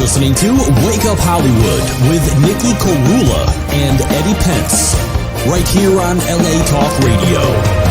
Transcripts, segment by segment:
listening to Wake Up Hollywood with Nikhil, Korula, and Eddie Pence, right here on LA Talk Radio.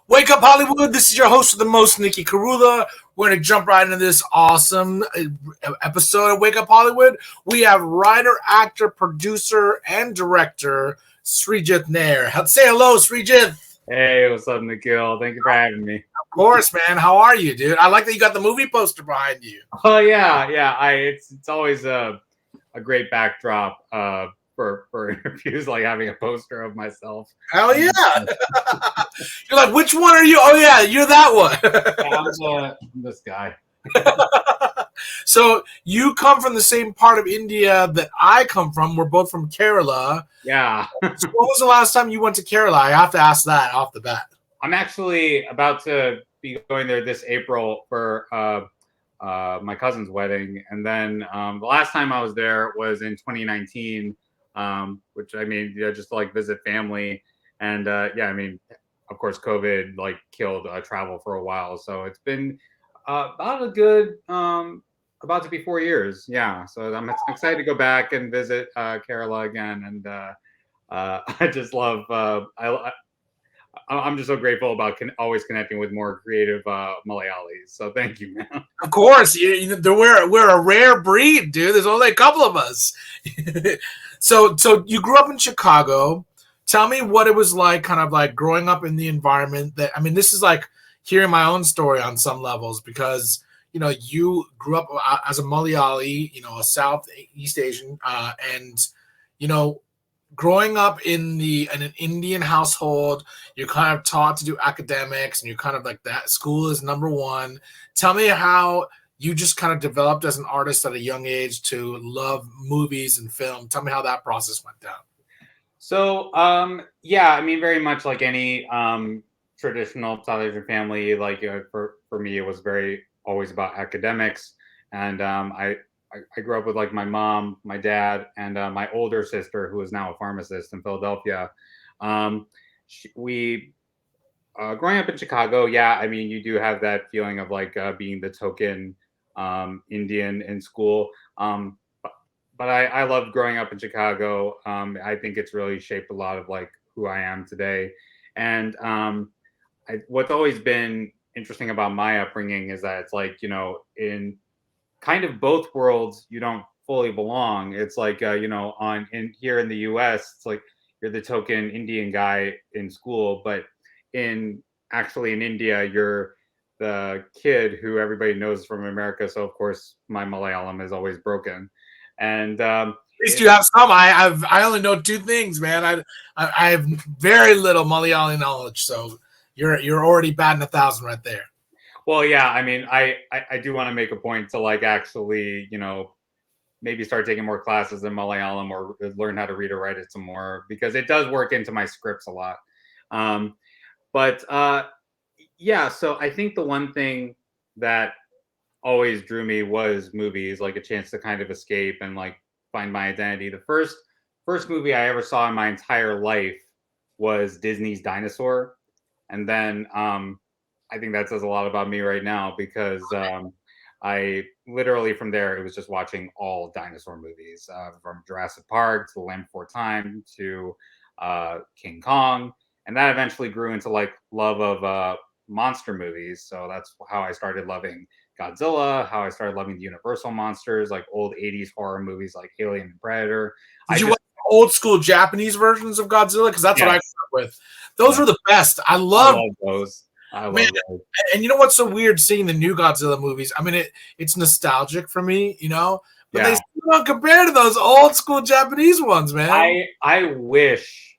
Wake Up Hollywood, this is your host with the most, Nikhil Korula. We're going to jump right into this awesome episode of Wake Up Hollywood. We have writer, actor, producer, and director, Sreejith Nair. Say hello, Sreejith. Hey, what's up, Nikhil? Thank you for having me. Of course, man. How are you, dude? I like that you got the movie poster behind you. Oh, yeah. It's always a great backdrop for interviews, like having a poster of myself. Hell yeah. You're like, which one are you? Oh, yeah, you're that one. I'm this guy. So you come from the same part of India that I come from. We're both from Kerala. Yeah. So what was the last time you went to Kerala? I have to ask that off the bat. I'm actually about to be going there this April for my cousin's wedding. And then the last time I was there was in 2019. Which I mean, just to like visit family, and of course, COVID like killed travel for a while. So it's been about a good about to be 4 years. Yeah, so I'm excited to go back and visit Kerala again, and I just love. I'm just so grateful about always connecting with more creative Malayalis. So thank you, man. Of course, we're a rare breed, dude. There's only a couple of us. So you grew up in Chicago. Tell me what it was like, kind of like growing up in the environment that, I mean, this is like hearing my own story on some levels because, you know, you grew up as a Malayali, you know, a Southeast Asian, and, you know, growing up in an Indian household, you're kind of taught to do academics and you're kind of like that school is number one. Tell me how you just kind of developed as an artist at a young age to love movies and film. Tell me how that process went down. So, I mean, very much like any traditional South Asian family, like for me, it was always about academics. And I grew up with like my mom, my dad, and my older sister, who is now a pharmacist in Philadelphia. Growing up in Chicago, I mean, you do have that feeling of like being the token Indian in school. But I loved growing up in Chicago. I think it's really shaped a lot of like who I am today. And what's always been interesting about my upbringing is that it's like, you know, in kind of both worlds, you don't fully belong. It's like, here in the US, it's like you're the token Indian guy in school, but in India, you're the kid who everybody knows from America. So of course my Malayalam is always broken. And at least you have some. I only know two things, man. I have very little Malayali knowledge, so you're already batting 1,000 right there. Well, yeah, I mean, I do want to make a point to like actually, you know, maybe start taking more classes in Malayalam or learn how to read or write it some more because it does work into my scripts a lot. So I think the one thing that always drew me was movies, like a chance to kind of escape and like find my identity. The first movie I ever saw in my entire life was Disney's Dinosaur. And then I think that says a lot about me right now because I literally from there, it was just watching all dinosaur movies from Jurassic Park to Land Before Time to King Kong. And that eventually grew into like love of monster movies. So that's how I started loving Godzilla, how I started loving the Universal monsters, like old 80s horror movies like Alien and Predator. Did you watch old school Japanese versions of Godzilla? Because that's what I grew up with. Those were the best. I love those. I love those. And you know what's so weird seeing the new Godzilla movies? I mean, it's nostalgic for me, you know? But they still don't compare to those old school Japanese ones, man. I wish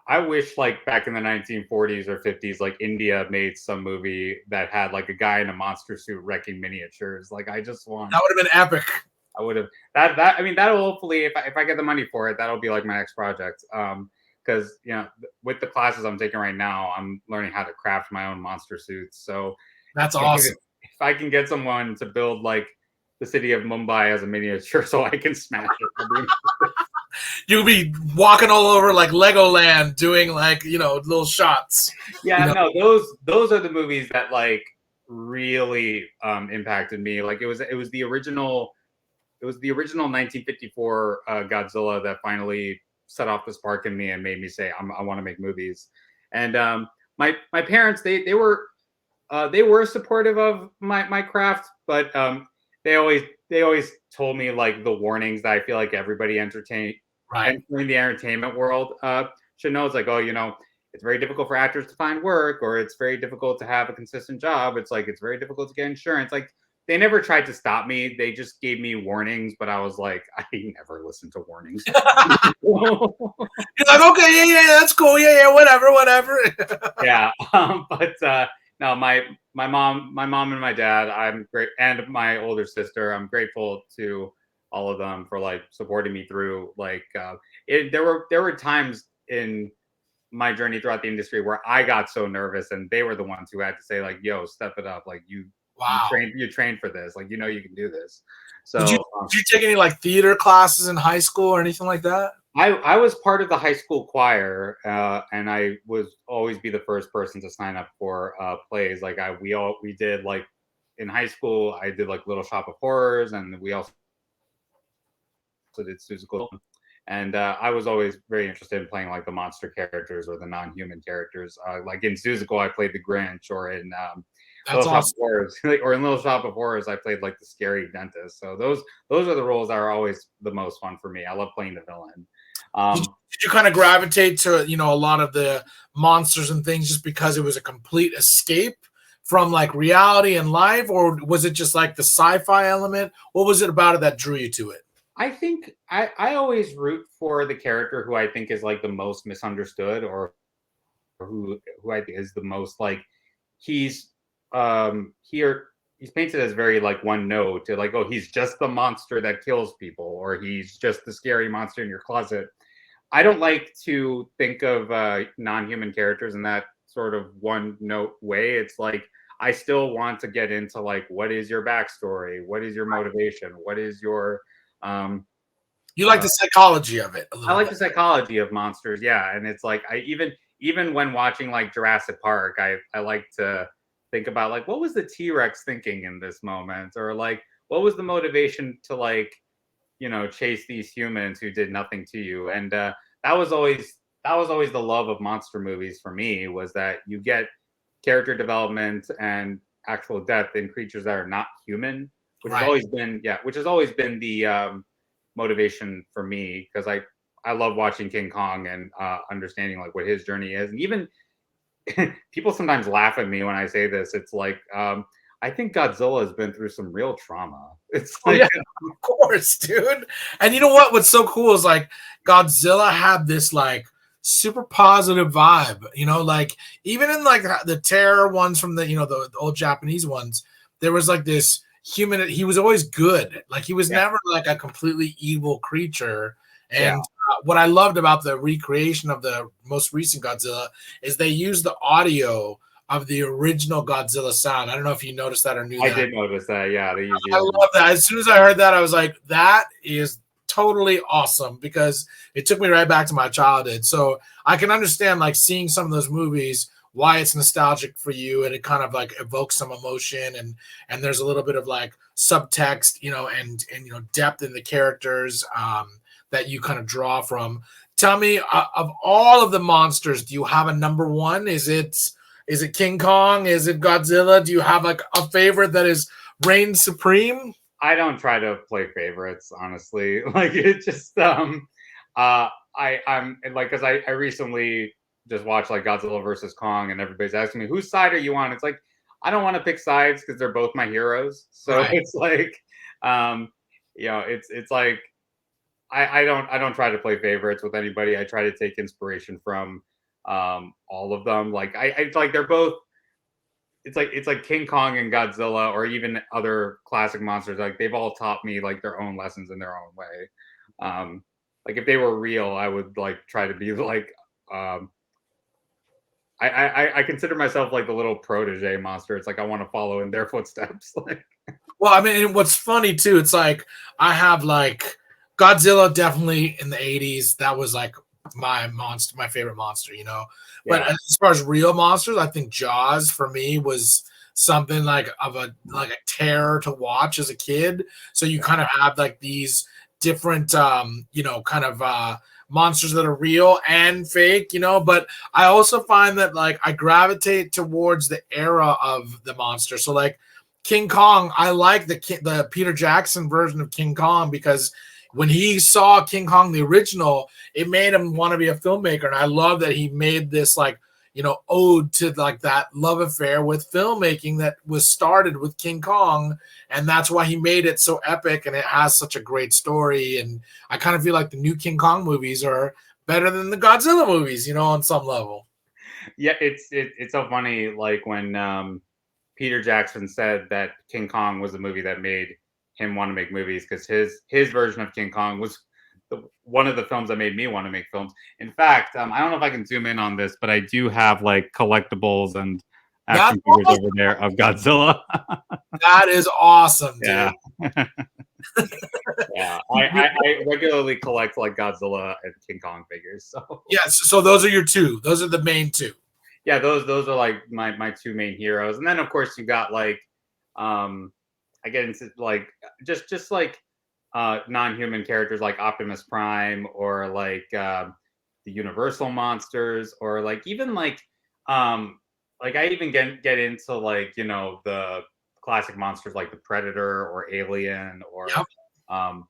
I wish like back in the 1940s or 50s, like India made some movie that had like a guy in a monster suit wrecking miniatures. Like I just want. That would have been epic. I would have that. I mean, that'll hopefully, if I get the money for it, that'll be like my next project. Because with the classes I'm taking right now, I'm learning how to craft my own monster suits. So that's awesome. If I can get someone to build like the city of Mumbai as a miniature, so I can smash it. You'll be walking all over like Legoland, doing like little shots. Yeah, no, those are the movies that like really impacted me. Like it was the original 1954 Godzilla that finally set off the spark in me and made me say I want to make movies. And my parents they were supportive of my craft, but they always told me like the warnings that I feel like everybody entering the entertainment world should know. It's like, it's very difficult for actors to find work, or it's very difficult to have a consistent job. It's like, it's very difficult to get insurance. Like, they never tried to stop me. They just gave me warnings, but I was like, I never listened to warnings. You're like, okay, yeah, that's cool. Yeah, whatever. Yeah. But no, my mom and my dad, I'm great, and my older sister, I'm grateful to all of them for like supporting me through. Like, there were times in my journey throughout the industry where I got so nervous, and they were the ones who had to say like, "Yo, step it up! Like you trained for this. Like you can do this." So did you take any like theater classes in high school or anything like that? I was part of the high school choir, and I was always be the first person to sign up for plays. Like we did like in high school, I did like Little Shop of Horrors, and we also did Seussical. And I was always very interested in playing like the monster characters or the non-human characters. Like in Seussical, I played the Grinch, or in Little Shop of Horrors, or in Little Shop of Horrors, I played like the scary dentist. So those are the roles that are always the most fun for me. I love playing the villain. Did you kind of gravitate to a lot of the monsters and things just because it was a complete escape from like reality and life, or was it just like the sci-fi element? What was it about it that drew you to it? I think I always root for the character who I think is like the most misunderstood, or who I think is the most like he's painted as very like one note, to like, oh, he's just the monster that kills people, or he's just the scary monster in your closet. I don't like to think of non-human characters in that sort of one note way. It's like I still want to get into like, what is your backstory? What is your motivation? What is your you like the psychology of it? I like the psychology of monsters, yeah. And it's like I even when watching like Jurassic Park, I like to think about like, what was the T-Rex thinking in this moment, or like what was the motivation to like chase these humans who did nothing to you. And that was always the love of monster movies for me, was that you get character development and actual depth in creatures that are not human, which has always been the motivation for me, because I love watching King Kong and understanding like what his journey is. And even people sometimes laugh at me when I say this. It's like I think Godzilla has been through some real trauma. It's like, yeah, of course, dude. And you know what? What's so cool is like Godzilla had this like super positive vibe. Like even in like the terror ones from the the old Japanese ones, there was like this human. He was always good. Like he was never like a completely evil creature. And what I loved about the recreation of the most recent Godzilla is they used the audio of the original Godzilla sound. I don't know if you noticed that or knew that. I did notice that, yeah. I love that. As soon as I heard that, I was like, that is totally awesome, because it took me right back to my childhood. So I can understand like seeing some of those movies, why it's nostalgic for you, and it kind of like evokes some emotion, and there's a little bit of like subtext, and depth in the characters that you kind of draw from. Tell me, of all of the monsters, do you have a number one? Is it King Kong? Is it Godzilla? Do you have like a favorite that is reigns supreme? I don't try to play favorites, honestly. Like it just I'm like, because I recently just watched like Godzilla versus Kong, and everybody's asking me, whose side are you on? It's like, I don't want to pick sides because they're both my heroes. So it's like it's like I don't try to play favorites with anybody. I try to take inspiration from all of them. Like I like they're both. It's like King Kong and Godzilla, or even other classic monsters. Like they've all taught me like their own lessons in their own way. Like if they were real, I would like try to be like. I consider myself like the little protege monster. It's like I want to follow in their footsteps. Like, Well, I mean, what's funny too, it's like I have like Godzilla definitely in the 80s. That was like my monster, my favorite monster, you know. But yeah, as far as real monsters, I think Jaws for me was something like a terror to watch as a kid. So you kind of have like these different you know, kind of monsters that are real and fake, you know, but I also find that like I gravitate towards the era of the monster. So like King Kong, I like the Peter Jackson version of King Kong because when he saw King Kong the original, it made him want to be a filmmaker, and I love that he made this like, you know, ode to like that love affair with filmmaking that was started with King Kong, and that's why he made it so epic and it has such a great story. And I kind of feel like the new King Kong movies are better than the Godzilla movies, you know, on some level. yeah. It's so funny. Like when Peter Jackson said that King Kong was the movie that made him want to make movies, because his version of King Kong was one of the films that made me want to make films. In fact, I don't know if I can zoom in on this, but I do have like collectibles and action figures Awesome. over there of Godzilla. That is awesome, dude. Yeah. Yeah, I regularly collect like Godzilla and King Kong figures. So Yes, so those are your two. Those are the main two. yeah, those are like my two main heroes, and then of course you got like I get into like just like non-human characters like Optimus Prime, or the Universal monsters, or like even like I even get into like, you know, the classic monsters like the Predator or Alien, or Yep. um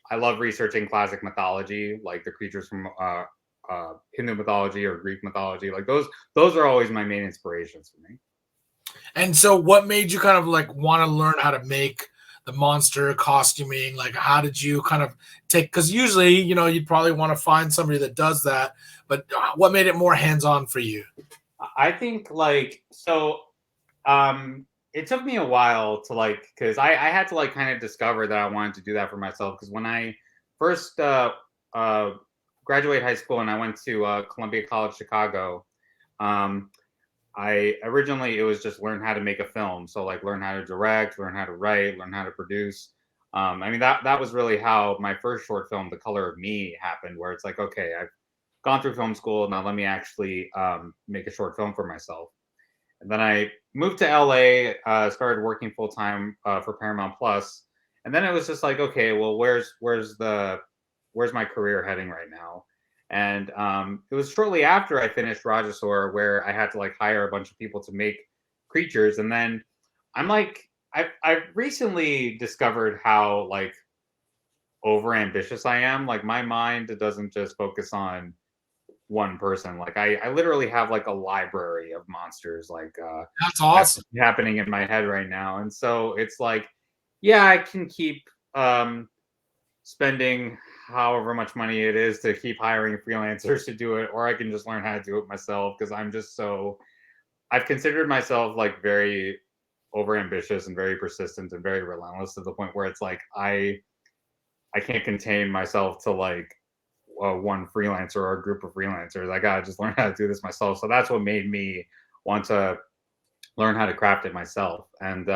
I love researching classic mythology, like the creatures from Hindu mythology or Greek mythology. Like those are always my main inspirations for me. And so what made you kind of like want to learn how to make the monster costuming? Like how did you kind of take, because usually, you know, you'd probably want to find somebody that does that, but what made it more hands-on for you? I think like so it took me a while to like, because I had to like kind of discover that I wanted to do that for myself, because when I first graduated high school and I went to Columbia College Chicago, um I originally, it was just learn how to make a film. So like learn how to direct, learn how to write, learn how to produce. I mean that was really how my first short film, The Color of Me, happened. Where it's like, okay, I've gone through film school, now let me actually make a short film for myself. And then I moved to LA, started working full time for Paramount Plus, and then it was just like, okay, well, where's my career heading right now? And it was shortly after I finished Rajaswar where I had to like hire a bunch of people to make creatures, and then I'm like, I've recently discovered how like over ambitious I am. Like my mind doesn't just focus on one person. Like I literally have like a library of monsters like That's awesome. happening in my head right now. And so it's like, yeah, I can keep spending however much money it is to keep hiring freelancers to do it, or I can just learn how to do it myself, because I'm just so, I've considered myself like very over ambitious and very persistent and very relentless, to the point where it's like I can't contain myself to like one freelancer or a group of freelancers. I gotta just learn how to do this myself. So that's what made me want to learn how to craft it myself. And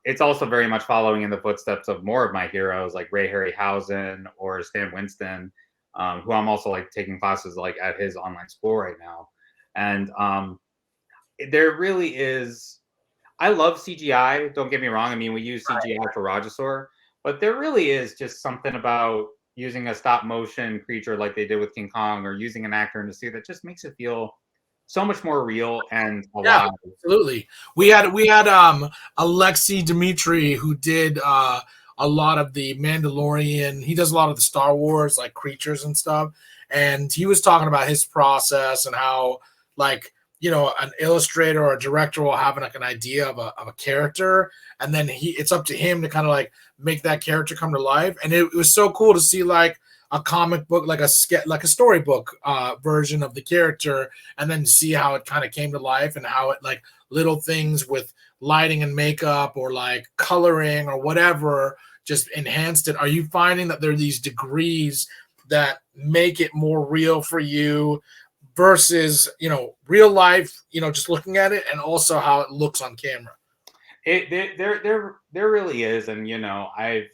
it's also very much following in the footsteps of more of my heroes, like Ray Harryhausen or Stan Winston, who I'm also like taking classes like at his online school right now. And there really is. I love CGI. Don't get me wrong. I mean, we use CGI for Rajaswar, but there really is just something about using a stop motion creature like they did with King Kong, or using an actor in a suit, that just makes it feel so much more real and Yeah, alive. absolutely. We had Alexei Dimitri, who did a lot of the Mandalorian. He does a lot of the Star Wars like creatures and stuff. And he was talking about his process and how, like, you know, an illustrator or a director will have like an idea of a character, and then it's up to him to kind of like make that character come to life. And it was so cool to see like a comic book, like like a storybook version of the character, and then see how it kind of came to life and how it like little things with lighting and makeup or like coloring or whatever just enhanced it? Are you finding that there are these degrees that make it more real for you versus, real life, just looking at it, and also how it looks on camera? There really is, and I've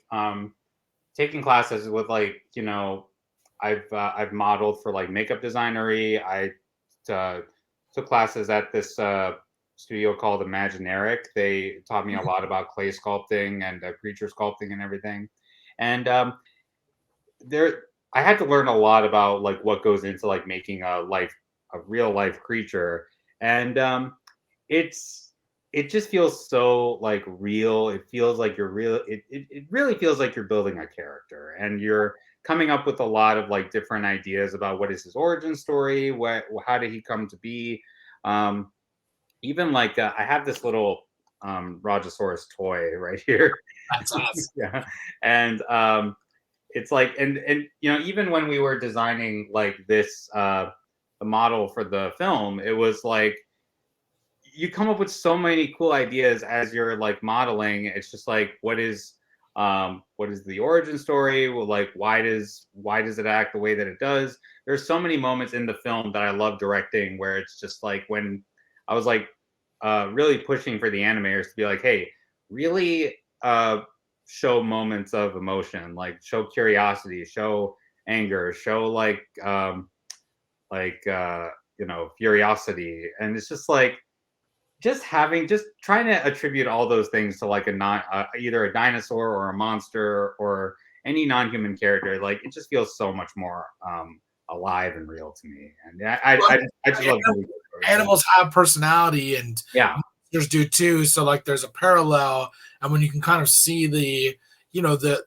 taken classes with like I've modeled for like makeup designery. I uh, took classes at this studio called Imaginaric. They taught me a lot about clay sculpting and creature sculpting and everything. And there, I had to learn a lot about like what goes into like making a real life creature. And it's it just feels so like real. It feels like you're real. It really feels like you're building a character, and you're coming up with a lot of like different ideas about what is his origin story, how did he come to be. um Even like I have this little Rajasaurus toy right here. That's awesome. Yeah. And it's like, and even when we were designing like this the model for the film, it was like you come up with so many cool ideas as you're like modeling. It's just like, what is the origin story? Well, like why does it act the way that it does? There's so many moments in the film that I love directing where it's just like when I was like really pushing for the animators to be like, hey, really show moments of emotion, like show curiosity, show anger, show like curiosity. And it's just like just trying to attribute all those things to like a non either a dinosaur or a monster or any non-human character. Like it just feels so much more alive and real to me. And I just love doing it. Animals have personality, and Yeah. monsters do too. So like there's a parallel, and when you can kind of see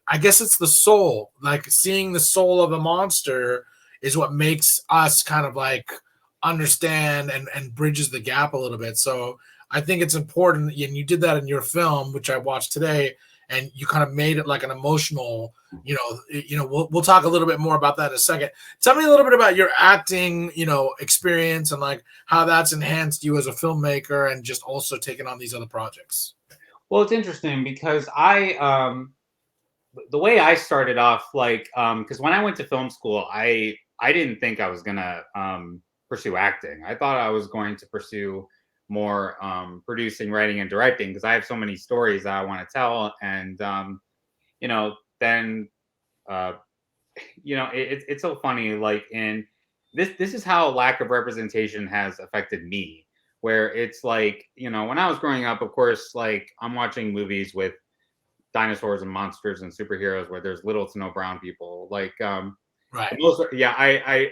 I guess it's the soul, like seeing the soul of a monster is what makes us kind of like understand and bridges the gap a little bit. So I think it's important, and you did that in your film, which I watched today, and you kind of made it like an emotional, we'll talk a little bit more about that in a second. Tell me a little bit about your acting, experience, and like how that's enhanced you as a filmmaker and just also taking on these other projects. Well, it's interesting because the way I started off, like, because when I went to film school, I didn't think I was gonna pursue acting. I thought I was going to pursue more producing, writing, and directing because I have so many stories that I want to tell. And then it's so funny. Like in this is how lack of representation has affected me. Where it's like when I was growing up, of course, like I'm watching movies with dinosaurs and monsters and superheroes where there's little to no brown people. Like Right. yeah, I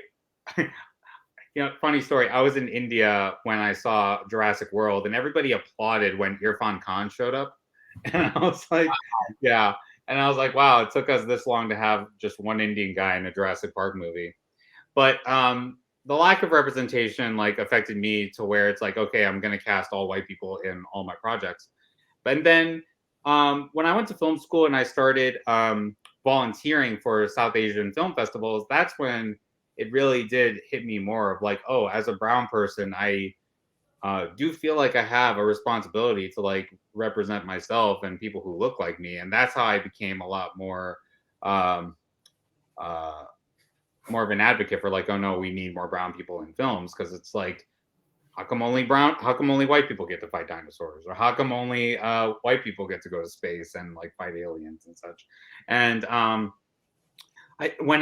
funny story. I was in India when I saw Jurassic World, and everybody applauded when Irfan Khan showed up, and I was like, yeah, and I was like, wow, it took us this long to have just one Indian guy in a Jurassic Park movie. But the lack of representation like affected me to where it's like, okay, I'm gonna cast all white people in all my projects. But then when I went to film school and I started volunteering for South Asian film festivals, that's when it really did hit me more of like, oh, as a brown person, I do feel like I have a responsibility to like represent myself and people who look like me, and that's how I became a lot um, uh, more of an advocate for like, oh no, we need more brown people in films because it's like, how come only white people get to fight dinosaurs, or how come only white people get to go to space and like fight aliens and such. And when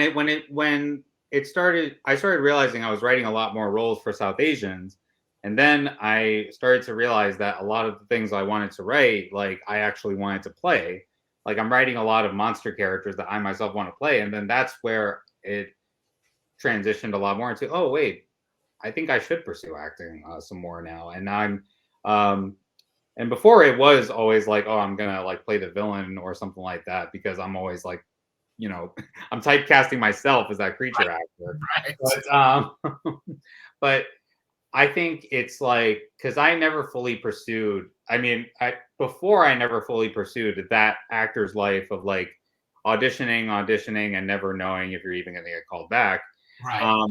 it started, I started realizing I was writing a lot more roles for South Asians. And then I started to realize that a lot of the things I wanted to write, like I actually wanted to play. Like I'm writing a lot of monster characters that I myself want to play. And then that's where it transitioned a lot more into, oh wait, I think I should pursue acting some more now. And um, and before it was always like, oh, I'm gonna like play the villain or something like that because I'm always like, I'm typecasting myself as that creature actor. Right. But but I think it's like because I never fully pursued. I mean, before I never fully pursued that actor's life of like auditioning, and never knowing if you're even going to get called back. Right.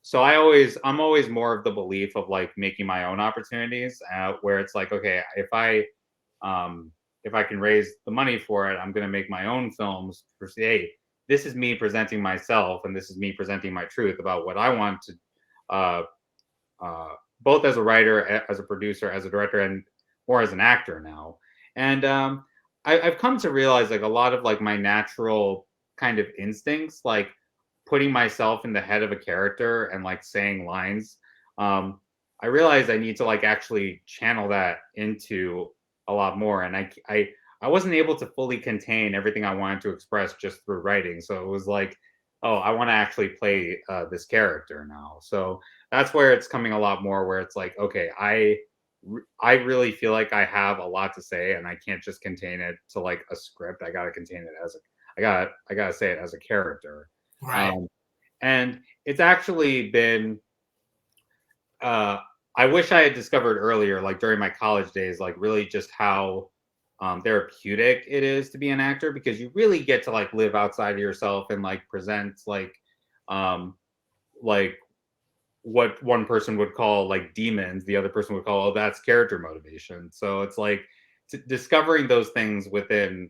So I'm always more of the belief of like making my own opportunities, where it's like, okay, if I can raise the money for it, I'm going to make my own films for say, hey, this is me presenting myself, and this is me presenting my truth about what I want to, uh, uh, both as a writer, as a producer, as a director, and more as an actor now. And I've come to realize like a lot of like my natural kind of instincts, like putting myself in the head of a character and like saying lines. I realized I need to like actually channel that into a lot more, and I wasn't able to fully contain everything I wanted to express just through writing. So it was like, oh, I want to actually play this character now. So that's where it's coming a lot more, where it's like, okay, I really feel like I have a lot to say, and I can't just contain it to like a script. I gotta contain it as a I gotta say it as a character. Right. Um, and it's actually been uh, I wish I had discovered earlier, like during my college days, like really just how therapeutic it is to be an actor, because you really get to like live outside of yourself and like present um, like what one person would call like demons, the other person would call, oh, that's character motivation. So it's like discovering those things within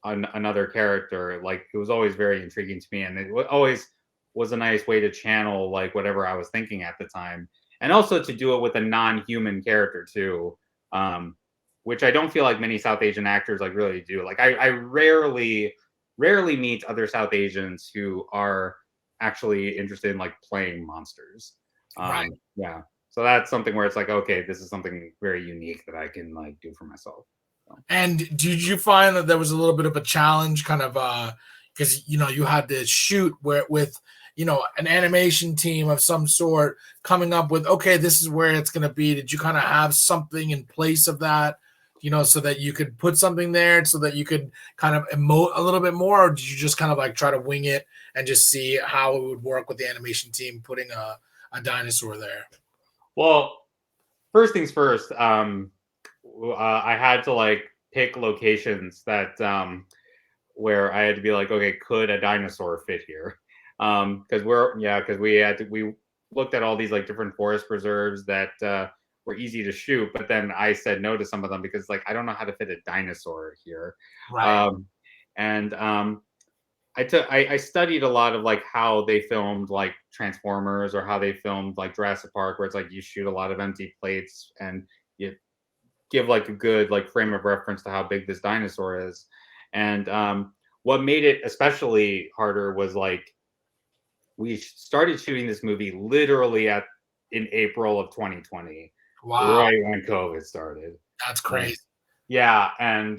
another character, like it was always very intriguing to me, and it always was a nice way to channel like whatever I was thinking at the time, and also to do it with a non-human character too, um, which I don't feel like many South Asian actors like really do. Like I rarely meet other South Asians who are actually interested in like playing monsters. Right. Yeah. So that's something where it's like, okay, this is something very unique that I can like do for myself. So. And did you find that there was a little bit of a challenge, kind of, because you had to shoot where with an animation team of some sort coming up with, okay, this is where it's going to be. Did you kind of have something in place of that, so that you could put something there, so that you could kind of emote a little bit more, or did you just kind of like try to wing it and just see how it would work with the animation team putting a dinosaur there? Well, first things first. I had to like pick locations that where I had to be like, okay, could a dinosaur fit here? Because we looked at all these like different forest preserves that were easy to shoot, but then I said no to some of them because like I don't know how to fit a dinosaur here. Right. And I studied a lot of like how they filmed like Transformers, or how they filmed like Jurassic Park, where it's like you shoot a lot of empty plates and you give like a good like frame of reference to how big this dinosaur is. And what made it especially harder was like we started shooting this movie literally in April of 2020, Wow. right when COVID started. That's crazy. Yeah, and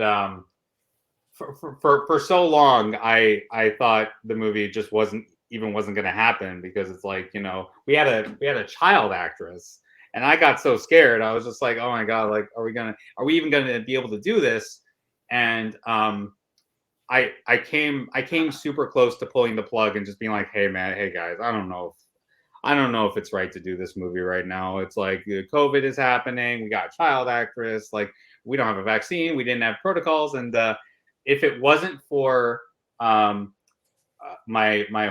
for so long, I thought the movie just wasn't going to happen, because it's like, we had a child actress, and I got so scared. I was just like, oh my god, like are we even gonna be able to do this? And I came super close to pulling the plug and just being like, hey man, hey guys, I don't know if it's right to do this movie right now. It's like COVID is happening. We got a child actress. Like we don't have a vaccine. We didn't have protocols. And if it wasn't for my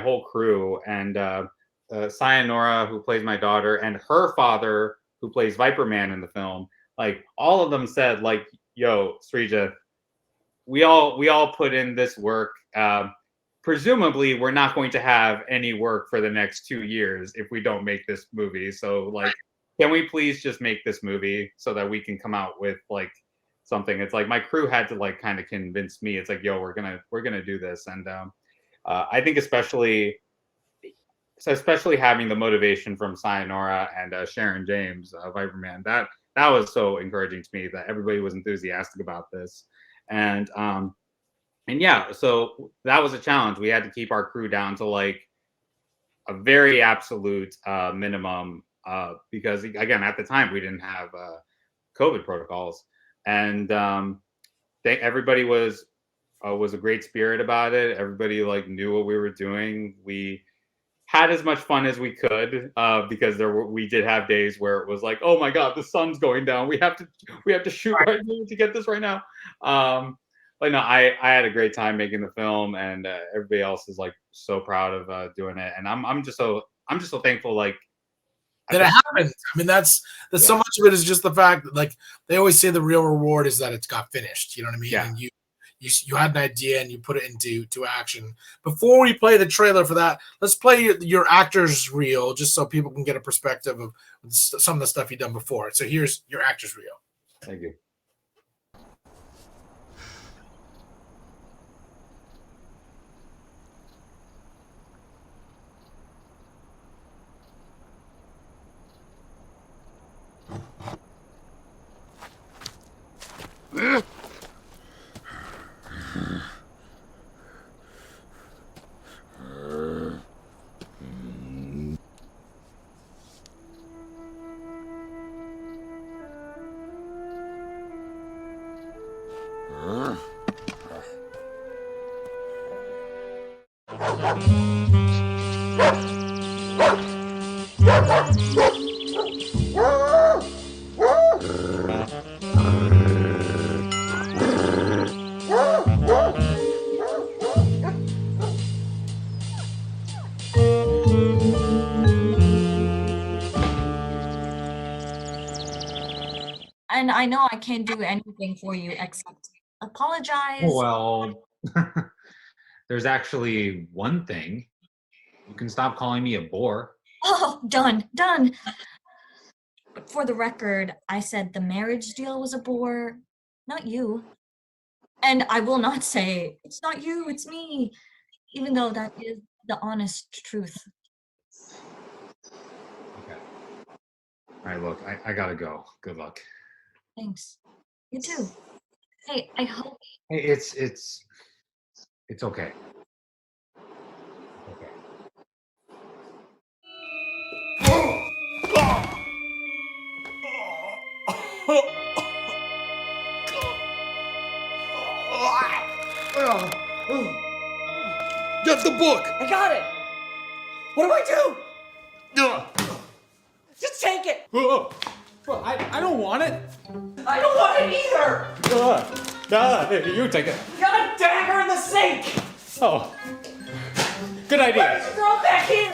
whole crew, and Sayonara, who plays my daughter, and her father, who plays Viper Man in the film, like all of them said like, yo, Sreejith, we all put in this work. Presumably we're not going to have any work for the next 2 years if we don't make this movie. So like, can we please just make this movie so that we can come out with like something? It's like my crew had to like kind of convince me. It's like, yo, we're gonna do this. And I think especially having the motivation from Sayonara and Sharon James, Viperman, that was so encouraging to me, that everybody was enthusiastic about this. And yeah, so that was a challenge. We had to keep our crew down to like a very absolute minimum, because again, at the time we didn't have COVID protocols, and everybody was a great spirit about it. Everybody like knew what we were doing. We had as much fun as we could, because we did have days where it was like, oh my god, the sun's going down. We have to shoot right now to get this right now. But no, I had a great time making the film, and everybody else is like so proud of doing it, and I'm just so thankful. Like that it happened. I mean, that's so much of it is just the fact that, like, they always say the real reward is that it's got finished. You know what I mean? Yeah. And you had an idea and you put it into action. Before we play the trailer for that, let's play your actor's reel just so people can get a perspective of some of the stuff you've done before. So here's your actor's reel. Thank you. And I know I can't do anything for you except apologize. Well, there's actually one thing. You can stop calling me a bore. Oh, done. For the record, I said the marriage deal was a bore, not you. And I will not say, it's not you, it's me, even though that is the honest truth. Okay. All right, look, I gotta go. Good luck. Thanks. You too. Hey, I hope. Hey, it's okay. Okay. Get the book! I got it. What do I do? Just take it. Well, I don't want it. I don't want it either. You take it. You got a dagger in the sink. Oh, good Why idea. did you throw it back in?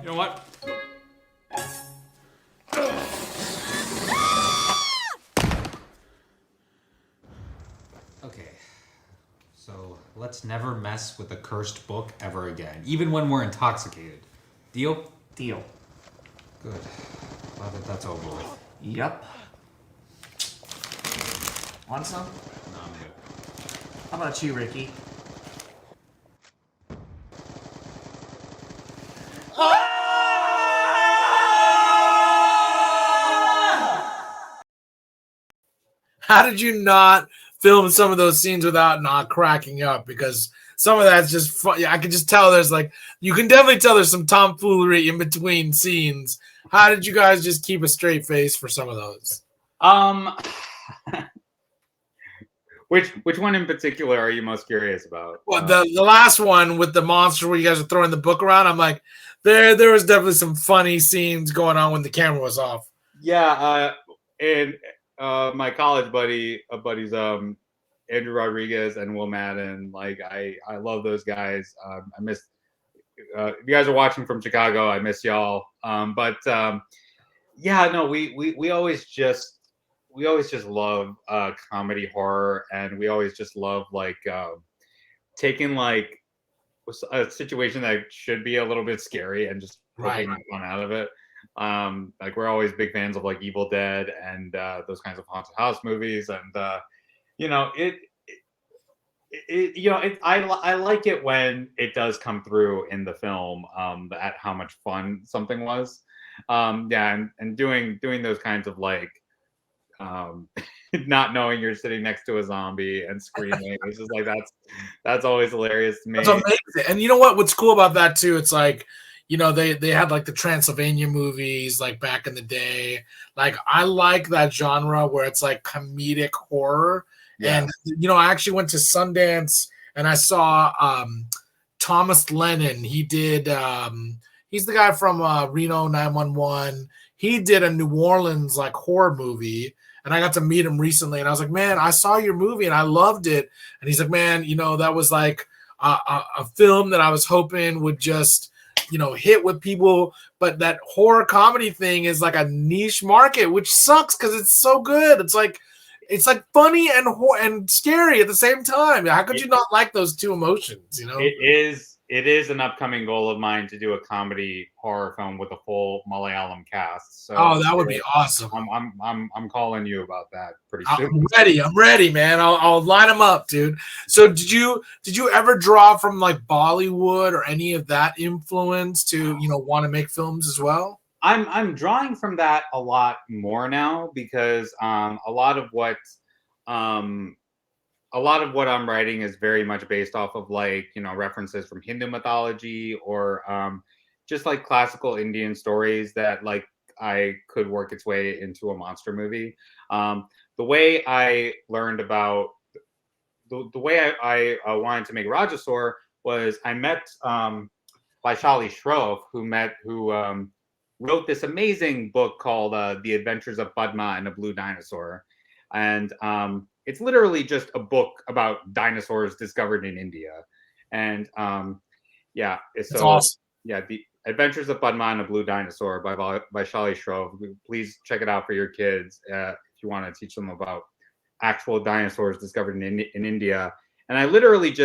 You know what? Okay. So let's never mess with a cursed book ever again, even when we're intoxicated. Deal? Deal. Good. Glad that that's over with. Yep. Want some? No, I'm good. How about you, Ricky? How did you not film some of those scenes without not cracking up? Because some of that's just fun. I can just tell there's like, you can definitely tell there's some tomfoolery in between scenes. How did you guys just keep a straight face for some of those? Which one in particular are you most curious about? Well, the last one with the monster where you guys are throwing the book around, I'm like, there was definitely some funny scenes going on when the camera was off. Yeah, and my college buddies, Andrew Rodriguez and Will Madden. Like I love those guys. I miss if you guys are watching from Chicago, I miss y'all. Yeah, no, we always just love comedy horror, and we always just love like taking like a situation that should be a little bit scary and just taking fun out of it. Like we're always big fans of like Evil Dead and those kinds of haunted house movies, and you know I like it when it does come through in the film at how much fun something was. Yeah, and doing those kinds of like not knowing you're sitting next to a zombie and screaming. It's just like that's always hilarious to me. That's amazing. And you know what? What's cool about that too? It's like, you know, they had like the Transylvania movies like back in the day. Like I like that genre where it's like comedic horror. Yeah. And you know, I actually went to Sundance and I saw Thomas Lennon. He did he's the guy from Reno 911. he did a New Orleans like horror movie, and I got to meet him recently, and I was like, man, I saw your movie and I loved it. And he's like, man, that was like a film that I was hoping would just hit with people, but that horror comedy thing is like a niche market, which sucks because it's so good. It's like funny and scary at the same time. How could you not like those two emotions? It is an upcoming goal of mine to do a comedy horror film with a full Malayalam cast. So that would be awesome. I'm calling you about that pretty I'm soon. ready. I'm ready, man. I'll line them up, dude. So did you ever draw from like Bollywood or any of that influence to want to make films as well? I'm drawing from that a lot more now because a lot of what I'm writing is very much based off of references from Hindu mythology or just like classical Indian stories that like I could work its way into a monster movie. The way I learned about the way I wanted to make Rajaswar was I met Vaishali Shroff, who wrote this amazing book called The Adventures of Padma and a Blue Dinosaur. And it's literally just a book about dinosaurs discovered in India. And It's awesome. Yeah, The Adventures of Padma and a Blue Dinosaur by Vaishali Shroff. Please check it out for your kids if you want to teach them about actual dinosaurs discovered in India. And I literally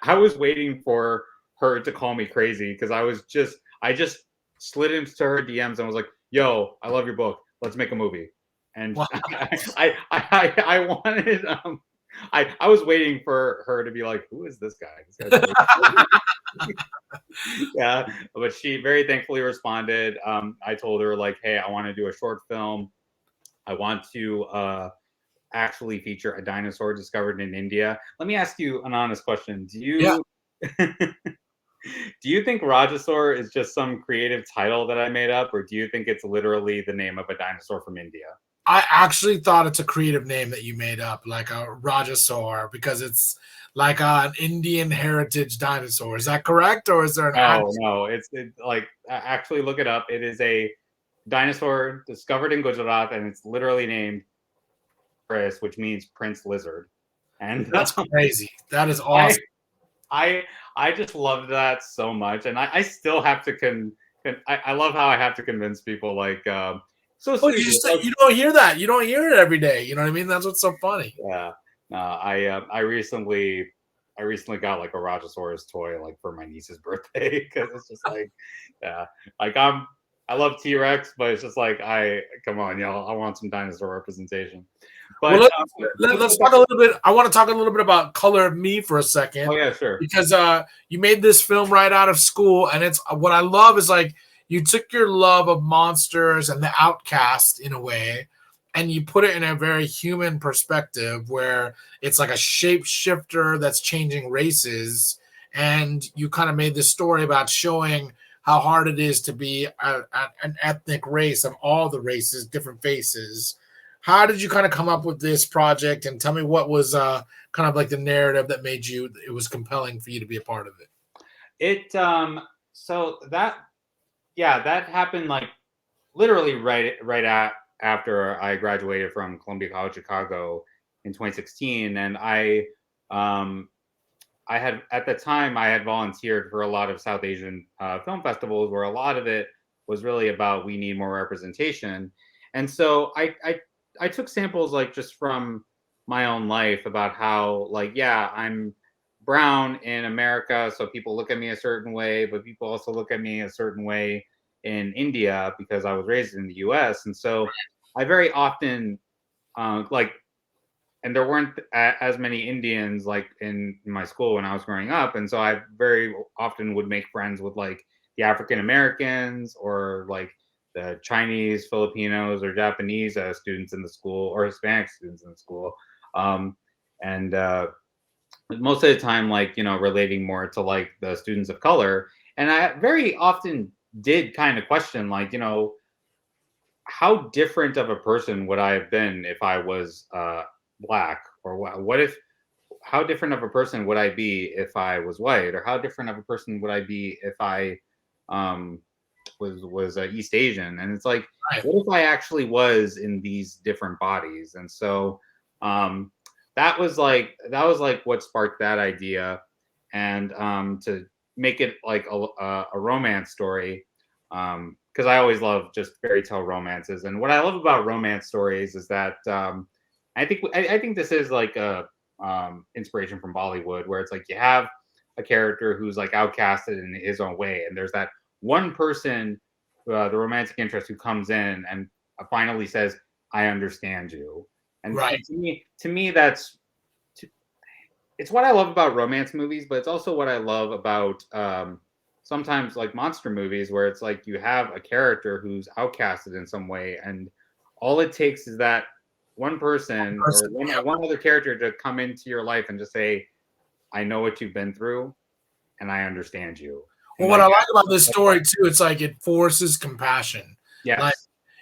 I was waiting for her to call me crazy because I just slid into her DMs and was like, "Yo, I love your book. Let's make a movie." And wow. I wanted I was waiting for her to be like, "Who is this guy?" Yeah, but she very thankfully responded. I told her like, "Hey, I want to do a short film. I want to actually feature a dinosaur discovered in India." Let me ask you an honest question. Do you do you think Rajaswar is just some creative title that I made up, or do you think it's literally the name of a dinosaur from India? I actually thought it's a creative name that you made up, like a Rajaswar, because it's like an Indian heritage dinosaur. Is that correct, or is there an? No. It's like actually look it up. It is a dinosaur discovered in Gujarat, and it's literally named Chris, which means Prince Lizard. And that's crazy. That is awesome. I just love that so much, and I still have to I love how I have to convince people like you don't hear that. You don't hear it every day. You know what I mean? That's what's so funny. Yeah. I recently got like a Rajasaurus toy like for my niece's birthday because it's just like like I love T-Rex, but it's just like come on, y'all, I want some dinosaur representation. But let's talk a little bit. I want to talk a little bit about Color of Me for a second. Oh yeah, sure. Because you made this film right out of school, and it's what I love is like you took your love of monsters and the outcast in a way, and you put it in a very human perspective where it's like a shapeshifter that's changing races, and you kind of made this story about showing how hard it is to be an ethnic race of all the races, different faces. How did you kind of come up with this project, and tell me what was kind of like the narrative that made it was compelling for you to be a part of it? So that happened like literally right after I graduated from Columbia College Chicago in 2016, and I had at the time I had volunteered for a lot of South Asian film festivals where a lot of it was really about we need more representation, and so I took samples like just from my own life about how like I'm brown in America, so people look at me a certain way, but people also look at me a certain way in India because I was raised in the U.S. And so I very often and there weren't as many Indians like in my school when I was growing up, and so I very often would make friends with like the African Americans or like the Chinese, Filipinos, or Japanese students in the school, or Hispanic students in the school, and most of the time, like relating more to like the students of color. And I very often did kind of question, like how different of a person would I have been if I was Black, or how different of a person would I be if I was white, or how different of a person would I be if I was East Asian, and it's like, Right. what if I actually was in these different bodies? And so that was like what sparked that idea, and to make it like a romance story, because I always love just fairy tale romances. And what I love about romance stories is that I think this is like a inspiration from Bollywood, where it's like you have a character who's like outcasted in his own way, and there's that one person, the romantic interest, who comes in and finally says, "I understand you." And Right. to me, it's what I love about romance movies, but it's also what I love about sometimes like monster movies, where it's like you have a character who's outcasted in some way, and all it takes is that one person or one other character to come into your life and just say, "I know what you've been through, and I understand you." Well, And what like, I like about this story too, it's like it forces compassion. yes, Like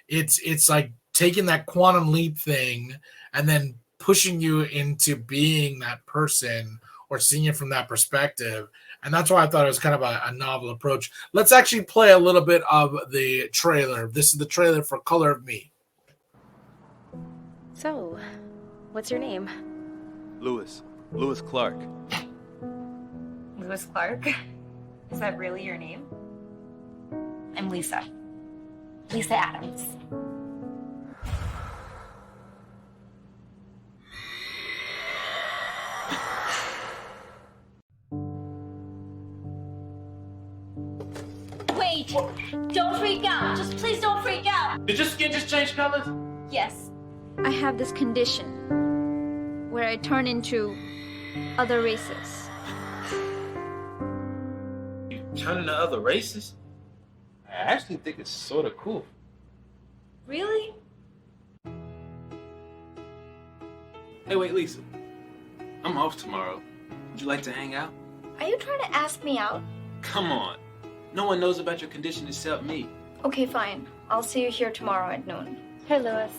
it's like taking that quantum leap thing and then pushing you into being that person or seeing it from that perspective. And that's why I thought it was kind of a novel approach. Let's actually play a little bit of the trailer. This is the trailer for Color of Me. So, what's your name? Lewis Clark. Lewis Clark? Is that really your name? I'm Lisa. Lisa Adams. Wait! Don't freak out! Just please don't freak out! Did your skin just change colors? Yes. I have this condition where I turn into other races. You turn into other races? I actually think it's sort of cool. Really? Hey, wait, Lisa. I'm off tomorrow. Would you like to hang out? Are you trying to ask me out? Come on. No one knows about your condition except me. Okay, fine. I'll see you here tomorrow at noon. Hey, Lewis.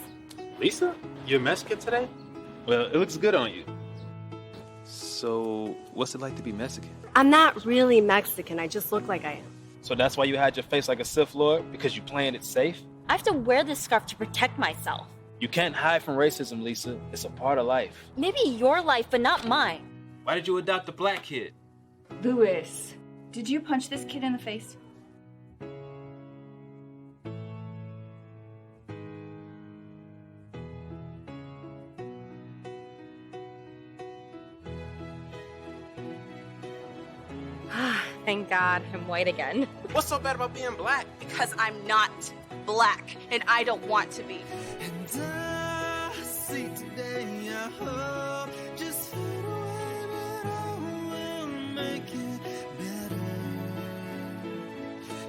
Lisa? You're Mexican today? Well, it looks good on you. So, what's it like to be Mexican? I'm not really Mexican, I just look like I am. So that's why you had your face like a Sith Lord? Because you playing it safe? I have to wear this scarf to protect myself. You can't hide from racism, Lisa. It's a part of life. Maybe your life, but not mine. Why did you adopt a black kid? Lewis, did you punch this kid in the face? Thank God I'm white again. What's so bad about being black? Because I'm not black, and I don't want to be. And I see today, I hope just fade away, but I will make it better.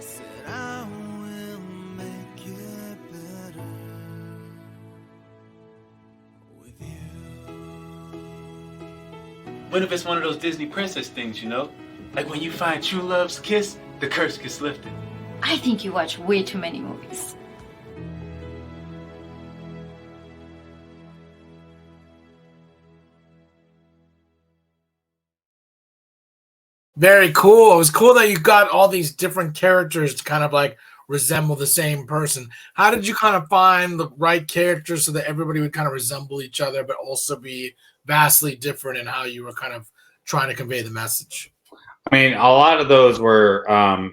Said I will make it better with you. What if it's one of those Disney princess things, you know? Like when you find true love's kiss, the curse gets lifted. I think you watch way too many movies. Very cool. It was cool that you got all these different characters to kind of like resemble the same person. How did you kind of find the right characters so that everybody would kind of resemble each other, but also be vastly different in how you were kind of trying to convey the message? I mean, a lot of those were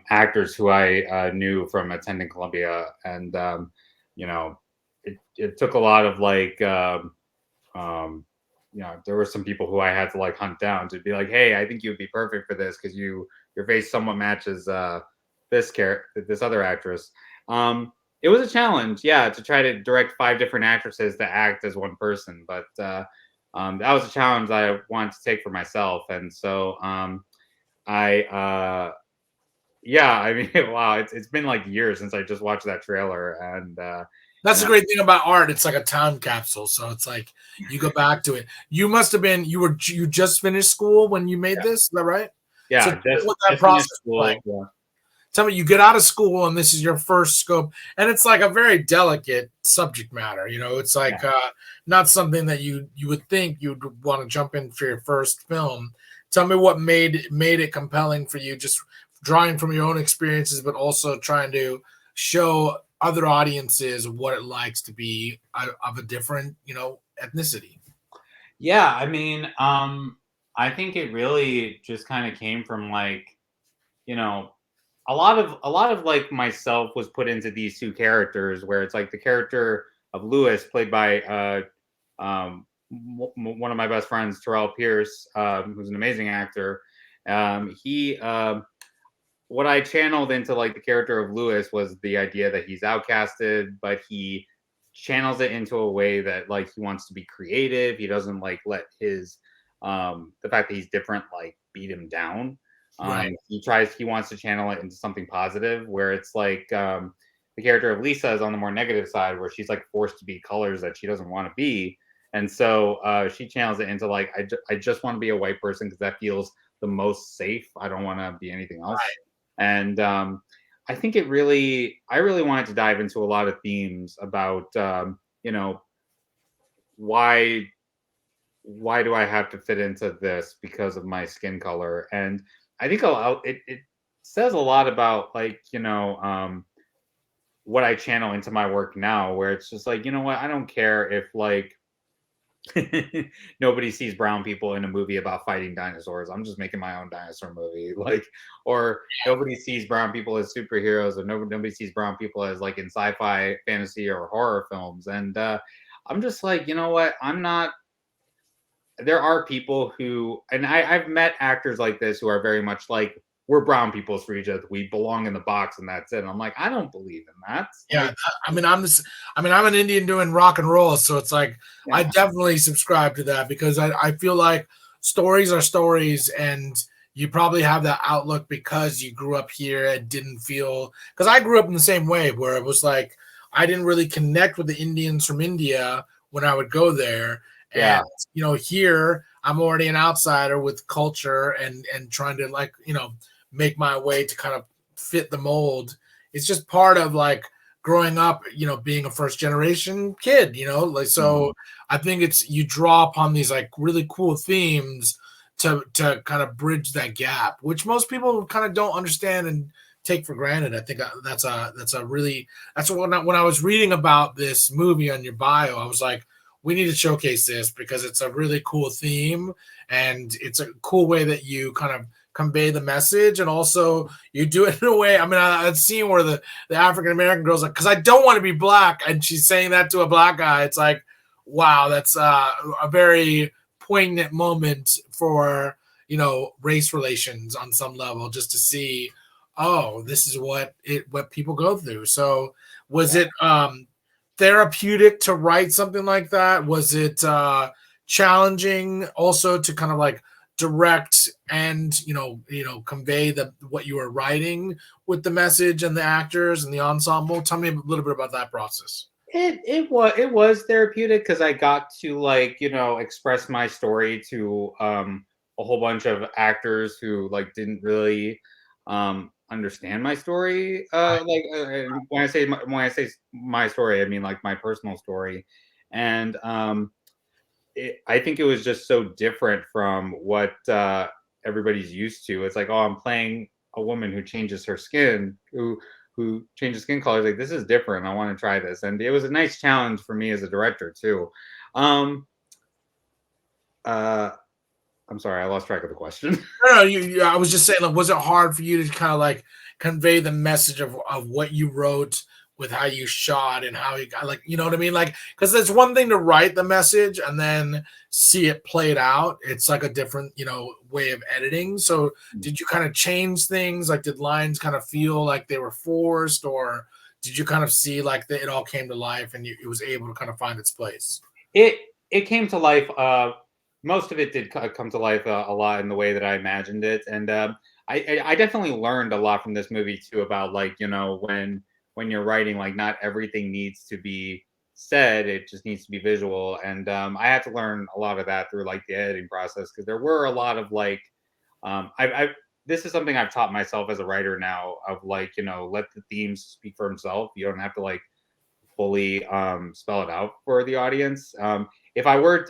actors who I knew from attending Columbia, and you know, it took a lot of like, you know, there were some people who I had to like hunt down to be like, hey, I think you would be perfect for this because your face somewhat matches this other actress. It was a challenge, yeah, to try to direct 5 different actresses to act as one person, but that was a challenge I wanted to take for myself, and so. Yeah, I mean, wow, it's been like years since I just watched that trailer, and that's the great thing about art. It's like a time capsule, so it's like you go back to it. You must have been you just finished school when you made this, is that right? Yeah, so what that process school, like? Yeah. Tell me, you get out of school and this is your first scope, and it's like a very delicate subject matter. You know, it's like not something that you would think you'd want to jump in for your first film. Tell me what made it compelling for you, just drawing from your own experiences, but also trying to show other audiences what it likes to be of a different, ethnicity. Yeah, I mean, I think it really just kind of came from like, you know, a lot of like myself was put into these two characters where it's like the character of Lewis played by one of my best friends, Terrell Pierce, who's an amazing actor. He What I channeled into like the character of Lewis was the idea that he's outcasted, but he channels it into a way that like he wants to be creative. He doesn't like let his the fact that he's different like beat him down. Right. He wants to channel it into something positive where it's like the character of Lisa is on the more negative side where she's like forced to be colors that she doesn't want to be. And so she channels it into like, I just want to be a white person because that feels the most safe. I don't want to be anything else. Right. And I think I really wanted to dive into a lot of themes about, why do I have to fit into this because of my skin color? And I think it says a lot about like, what I channel into my work now, where it's just like, you know what, I don't care if like nobody sees brown people in a movie about fighting dinosaurs. I'm just making my own dinosaur movie. Like, or nobody sees brown people as superheroes, or nobody sees brown people as like in sci-fi, fantasy, or horror films. And I'm just like, you know what? I'm not. There are people who, and I've met actors like this who are very much like, we're brown people, Sreejith. We belong in the box, and that's it. And I'm like, I don't believe in that. Yeah, Like, I'm an Indian doing rock and roll, so it's like I yeah. definitely subscribe to that because I feel like stories are stories, and you probably have that outlook because you grew up here and didn't feel, because I grew up in the same way where it was like I didn't really connect with the Indians from India when I would go there. Yeah. And here I'm already an outsider with culture and trying to like, make my way to kind of fit the mold. It's just part of like growing up, being a first generation kid, like, so I think it's, you draw upon these like really cool themes to kind of bridge that gap, which most people kind of don't understand and take for granted. I think that's when I was reading about this movie on your bio, I was like, we need to showcase this because it's a really cool theme and it's a cool way that you kind of convey the message, and also you do it in a way. I mean, I've seen where the African American girl's like, because I don't want to be black, and she's saying that to a black guy. It's like, wow, that's a very poignant moment for race relations on some level, just to see, oh, this is what people go through. So was it therapeutic to write something like that? Was it challenging also to kind of like direct and convey what you were writing with the message and the actors and the ensemble? Tell me a little bit about that process. It was therapeutic because I got to like express my story to a whole bunch of actors who like didn't really understand my story. When I say my story, I mean like my personal story, and I think it was just so different from what everybody's used to. It's like, oh, I'm playing a woman who changes her skin, who changes skin colors. Like, this is different. I want to try this, and it was a nice challenge for me as a director too. I'm sorry, I lost track of the question. No, I was just saying, like, was it hard for you to kind of like convey the message of what you wrote with how you shot and how you got, like, you know what I mean? Like, because there's one thing to write the message and then see it played out. It's like a different, way of editing. So did you kind of change things? Like, did lines kind of feel like they were forced, or did you kind of see like it all came to life and it was able to kind of find its place? It came to life. Most of it did come to life a lot in the way that I imagined it, and I definitely learned a lot from this movie too about like when you're writing, like not everything needs to be said, it just needs to be visual, and I had to learn a lot of that through like the editing process because there were a lot of like I this is something I've taught myself as a writer now of like let the themes speak for himself. You don't have to like fully spell it out for the audience. If I were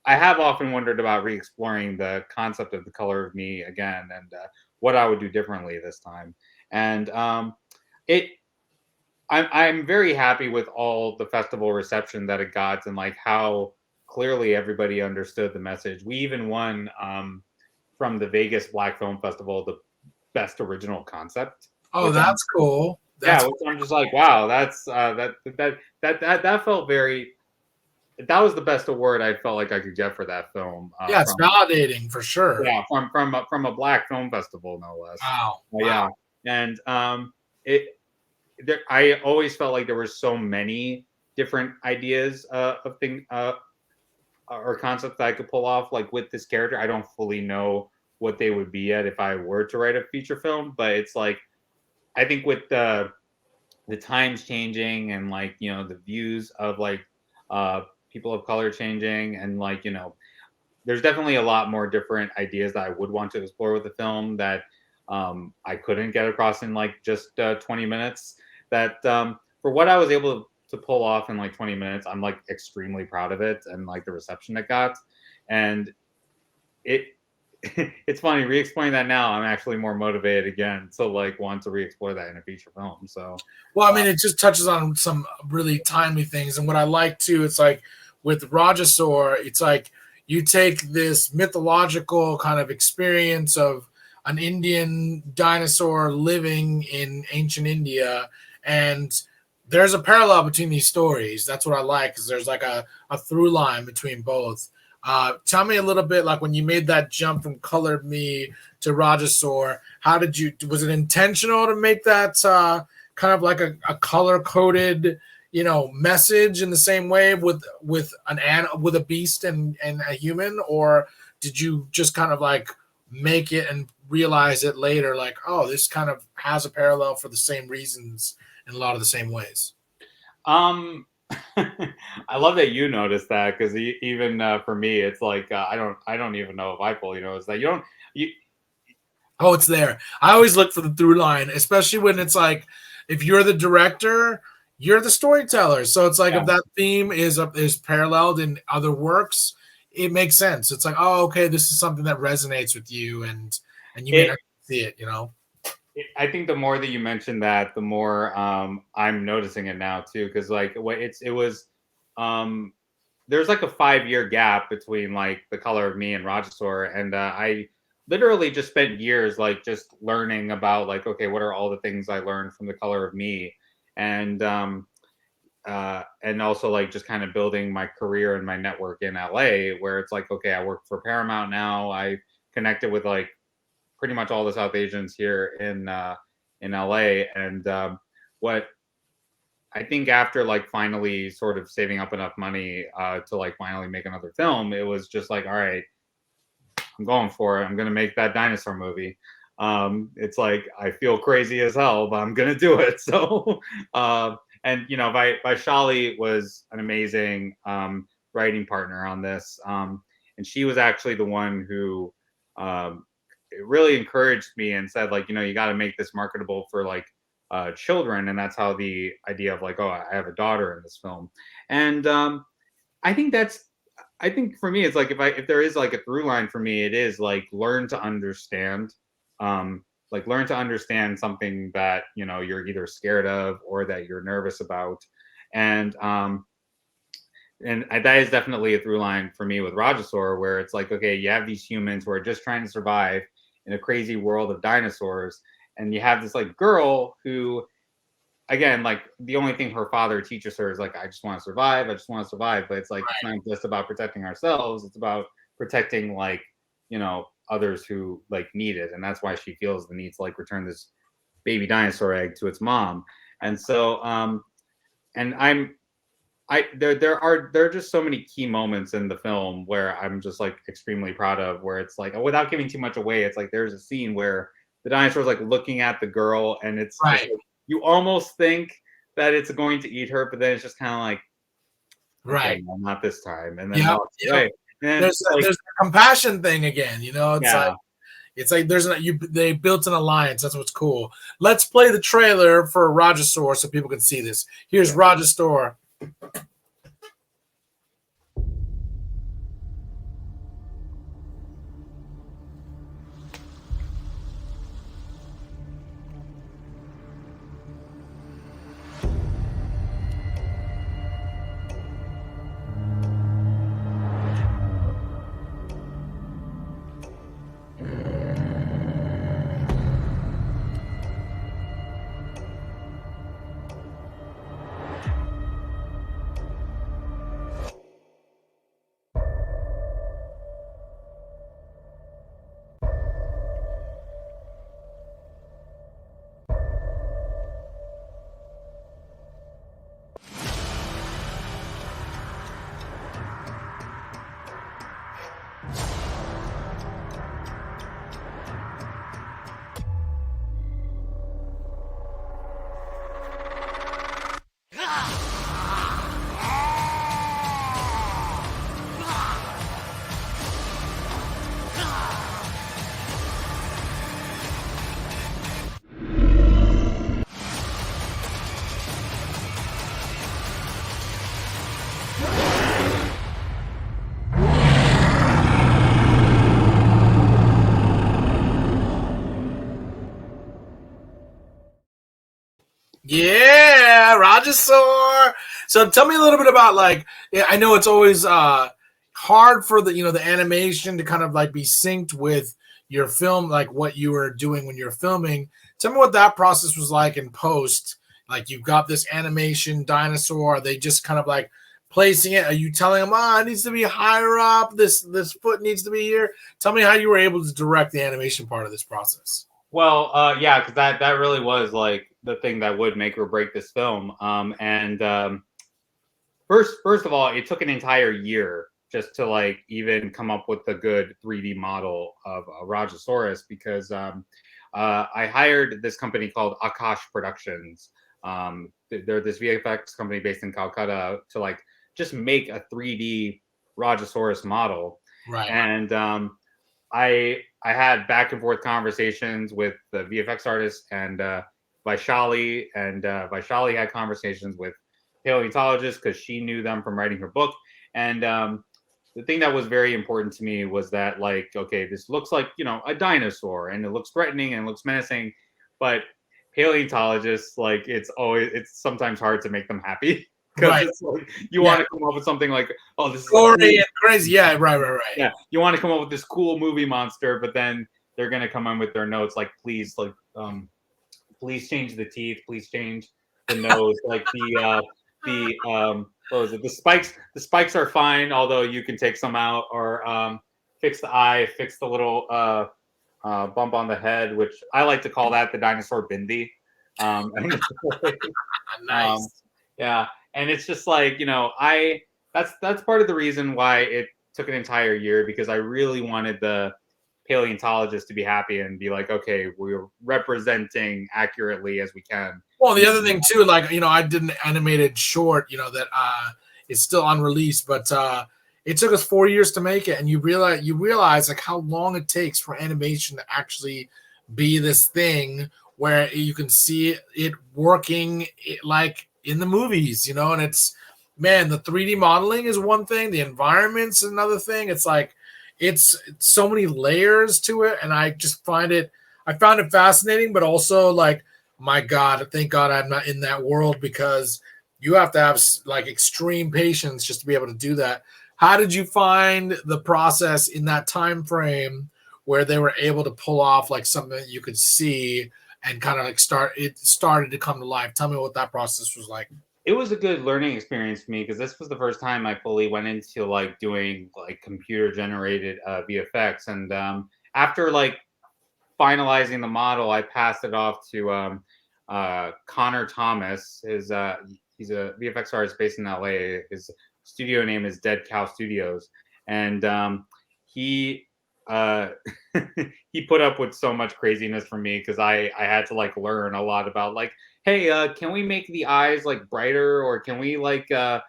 I have often wondered about re-exploring the concept of the color of me again, and what I would do differently this time. And it I'm very happy with all the festival reception that it got and like how clearly everybody understood the message. We even won from the Vegas Black Film Festival the best original concept. Oh, that's cool. Yeah, which I'm just like, wow, that's that felt very. That was the best award I felt like I could get for that film. Yeah, it's validating for sure. Yeah, from a black film festival, no less. Wow. Yeah, and I always felt like there were so many different ideas of things or concepts that I could pull off. Like with this character, I don't fully know what they would be at if I were to write a feature film, but it's like I think with the times changing and like the views of like people of color changing and like there's definitely a lot more different ideas that I would want to explore with the film that I couldn't get across in like just 20 minutes. That for what I was able to pull off in like 20 minutes, I'm like extremely proud of it and like the reception it got. And it's funny re-explaining that now. I'm actually more motivated again to like want to re-explore that in a feature film. So, well, I mean, it just touches on some really timely things, and what I like too, it's like with Rajasor, it's like you take this mythological kind of experience of an Indian dinosaur living in ancient India, and there's a parallel between these stories. That's what I like, because there's like a through line between both. Tell me a little bit, like when you made that jump from Colored Me to Rajasor, was it intentional to make that kind of like a color-coded, message in the same way with a beast and a human, or did you just kind of like make it and realize it later, like, oh, this kind of has a parallel for the same reasons in a lot of the same ways? I love that you noticed that, because even for me, it's like I don't even know if I fully noticed that. Oh, it's there. I always look for the through line, especially when it's like if you're the director, you're the storyteller. So it's like if that theme is paralleled in other works, it makes sense. It's like, oh, okay, this is something that resonates with you, and you may not see it, I think the more that you mention that, the more I'm noticing it now too, because like there's like a 5-year gap between like The Color of Me and Rajasor, and I literally just spent years like just learning about like, okay, what are all the things I learned from The Color of Me, and also like just kind of building my career and my network in LA, where it's like, okay, I work for Paramount now. I connected with like pretty much all the South Asians here in LA, and what I think after like finally sort of saving up enough money to like finally make another film, it was just like, all right, I'm going for it. I'm gonna make that dinosaur movie. It's like I feel crazy as hell, but I'm gonna do it. So, and Vaishali was an amazing writing partner on this, and she was actually the one who it really encouraged me and said like, you got to make this marketable for like children, and that's how the idea of like, oh, I have a daughter in this film. And I think for me, it's like if there is like a through line for me, it is like learn to understand something that you're either scared of or that you're nervous about, and that is definitely a through line for me with Rajasor, where it's like, okay, you have these humans who are just trying to survive in a crazy world of dinosaurs, and you have this like girl who, again, like the only thing her father teaches her is like, I just want to survive, but it's like, it's not just about protecting ourselves, it's about protecting like others who like need it, and that's why she feels the need to like return this baby dinosaur egg to its mom. And so and there are just so many key moments in the film where I'm just like extremely proud of, where it's like, without giving too much away, it's like there's a scene where the dinosaur is like looking at the girl, and it's just, like, you almost think that it's going to eat her, but then it's just kind of like, okay, no, not this time, and then there's a compassion thing again, it's like they built an alliance. That's what's cool. Let's play the trailer for Rajasor so people can see this. Here's Rajasor. Rajasaur. So tell me a little bit about like, I know it's always hard for the the animation to kind of like be synced with your film, like what you were doing when you're filming. Tell me what that process was like in post. Like you've got this animation dinosaur. Are they just kind of like placing it? Are you telling them, it needs to be higher up? This foot needs to be here. Tell me how you were able to direct the animation part of this process. Well, yeah, because that really was like the thing that would make or break this film. First of all, it took an entire year just to like even come up with a good 3D model of a Rajasaurus, because I hired this company called Akash Productions. They're this VFX company based in Calcutta to like just make a 3D Rajasaurus model. Right. And I had back and forth conversations with the VFX artist and Vaishali, and Vaishali had conversations with paleontologists because she knew them from writing her book. And the thing that was very important to me was that, like, okay, this looks like, a dinosaur and it looks threatening and it looks menacing, but paleontologists, like, it's sometimes hard to make them happy. Because it's like, you want to come up with something like, oh, this is gory and crazy. Yeah, right. Yeah, you want to come up with this cool movie monster, but then they're gonna come in with their notes like, please, like, please change the teeth, please change the nose, like what was it? The spikes are fine, although you can take some out, or fix the eye, fix the little bump on the head, which I like to call that the dinosaur bindi. Nice. Yeah. And it's just like, that's part of the reason why it took an entire year, because I really wanted the paleontologist to be happy and be like, okay, we're representing accurately as we can. Well, the other thing too, like, I did an animated short, that is still unreleased, but it took us 4 years to make it, and you realize like how long it takes for animation to actually be this thing where you can see it working like in the movies, and it's, man, the 3D modeling is one thing, the environment's another thing. It's like it's so many layers to it, and I found it fascinating, but also like, my God, thank God I'm not in that world, because you have to have like extreme patience just to be able to do that. How did you find the process in that time frame where they were able to pull off like something that you could see and kind of like started to come to life? Tell me what that process was like. It was a good learning experience for me, because this was the first time I fully went into like doing like computer generated VFX. And after like finalizing the model, I passed it off to Connor Thomas. He's a VFX artist based in LA. His studio name is Dead Cow Studios, and he he put up with so much craziness from me, because I had to like learn a lot about like, hey, can we make the eyes like brighter, or can we like can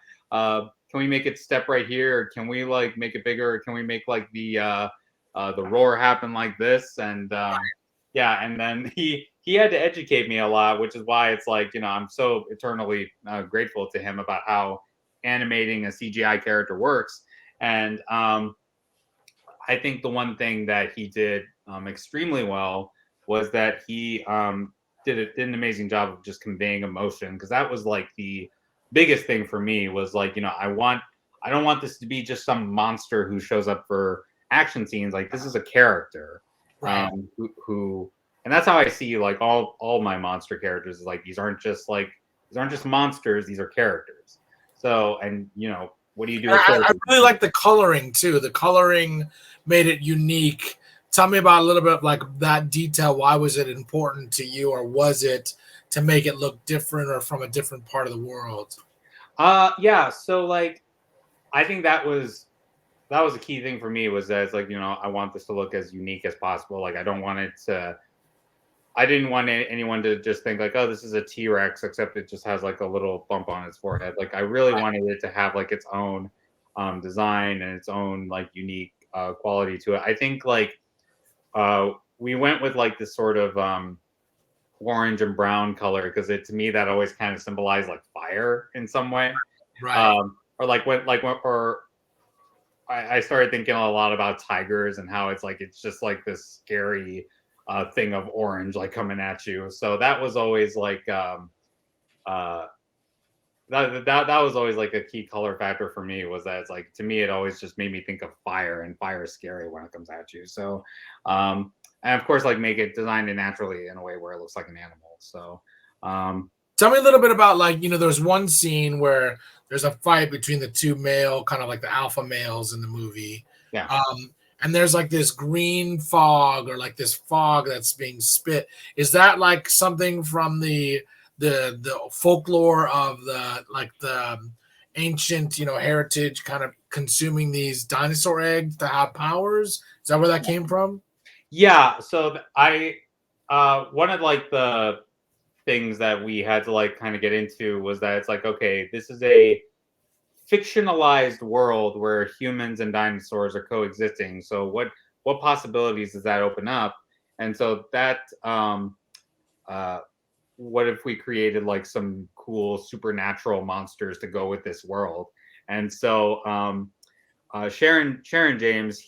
we make it step right here, or can we like make it bigger, or can we make like the roar happen like this? And yeah, and then he had to educate me a lot, which is why it's like, I'm so eternally grateful to him about how animating a CGI character works. And I think the one thing that he did extremely well was that he did an amazing job of just conveying emotion, because that was like the biggest thing for me, was like, I don't want this to be just some monster who shows up for action scenes. Like, this is a character, right. who and that's how I see like all my monster characters, is like, these aren't just monsters, these are characters. So, and what do you do? I really like the coloring too. The coloring made it unique. Tell me about a little bit of like that detail. Why was it important to you, or was it to make it look different or from a different part of the world? Yeah. So like, I think that was a key thing for me, was that it's like, I want this to look as unique as possible. Like, I didn't want anyone to just think like, oh, this is a T-Rex, except it just has like a little bump on its forehead. Like, I really wanted it to have like its own design and its own like unique quality to it. I think like we went with like this sort of orange and brown color, because to me that always kind of symbolized like fire in some way. Right. Or I started thinking a lot about tigers and how it's just like this scary thing of orange like coming at you. So that was always like that was always like a key color factor for me, was that it's like, to me, it always just made me think of fire, and fire is scary when it comes at you. So, and of course, like make it designed it naturally in a way where it looks like an animal. So, tell me a little bit about, like, there's one scene where there's a fight between the two male, kind of like the alpha males in the movie. Yeah. And there's like this green fog, or like this fog that's being spit. Is that like something from the folklore of the ancient, heritage, kind of consuming these dinosaur eggs to have powers? Is that where that came from? Yeah. So one of like the things that we had to like kind of get into was that it's like, okay, this is a fictionalized world where humans and dinosaurs are coexisting. So what possibilities does that open up? And so that what if we created like some cool supernatural monsters to go with this world? And so Sharon James,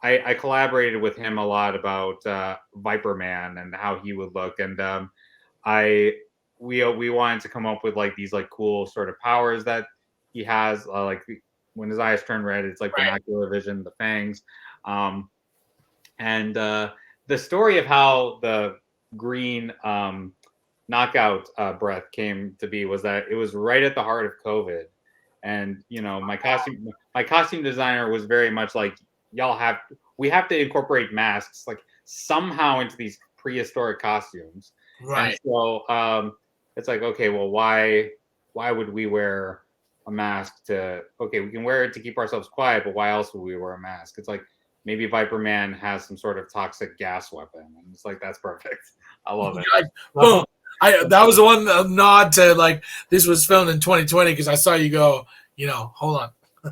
I collaborated with him a lot about Viper Man and how he would look, and we wanted to come up with like these like cool sort of powers that he has, like when his eyes turn red, it's like binocular vision, the fangs, and the story of how the green knockout breath came to be was that it was right at the heart of COVID, and my costume designer was very much like, we have to incorporate masks like somehow into these prehistoric costumes, right? And so it's like, okay, well, why would we wear a mask we can wear it to keep ourselves quiet, but why else would we wear a mask? It's like, maybe Viper Man has some sort of toxic gas weapon, and it's like, that's perfect. I love it. Boom. That was the one nod to, like, this was filmed in 2020, because I saw you go, hold on.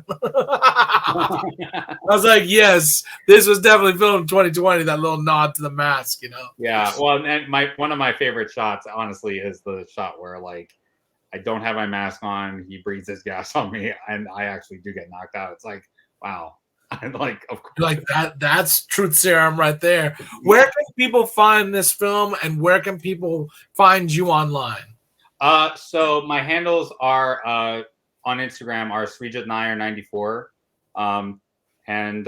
I was like, yes, this was definitely filmed in 2020, that little nod to the mask, Yeah, well, and one of my favorite shots, honestly, is the shot where, like, I don't have my mask on, he breathes his gas on me, and I actually do get knocked out. It's like, wow. I'm like, of course. Like that's truth serum right there. Where can people find this film, and where can people find you online? So my handles are on Instagram are Sreejith Nair 94. And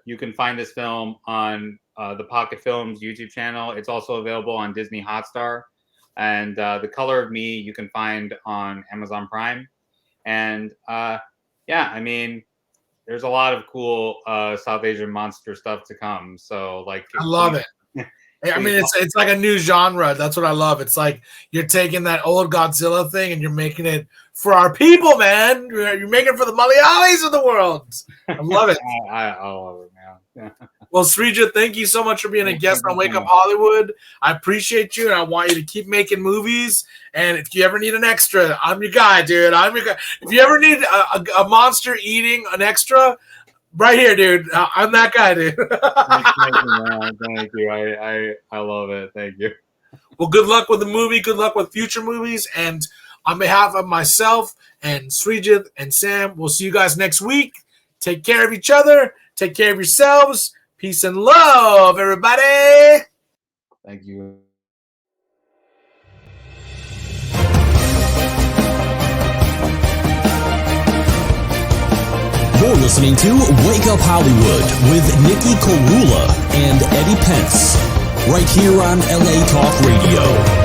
you can find this film on the Pocket Films YouTube channel. It's also available on Disney Hotstar. And The Color of Me you can find on Amazon Prime. And yeah, I mean, there's a lot of cool South Asian monster stuff to come. So like, I love it. I mean, it's like a new genre. That's what I love. It's like you're taking that old Godzilla thing and you're making it for our people, man. You're making it for the Malayalis of the world. I love it. I love it, man. Well, Sreejith, thank you so much for being a guest on Wake Up Hollywood. I appreciate you, and I want you to keep making movies. And if you ever need an extra, I'm your guy, dude. I'm your guy. If you ever need a monster eating an extra, right here, dude. I'm that guy, dude. Thank you, man. Thank you. I love it. Thank you. Well, good luck with the movie. Good luck with future movies. And on behalf of myself and Sreejith and Sam, we'll see you guys next week. Take care of each other. Take care of yourselves. Peace and love, everybody. Thank you. You're listening to Wake Up Hollywood with Nikhil Korula and Eddie Pence, right here on LA Talk Radio.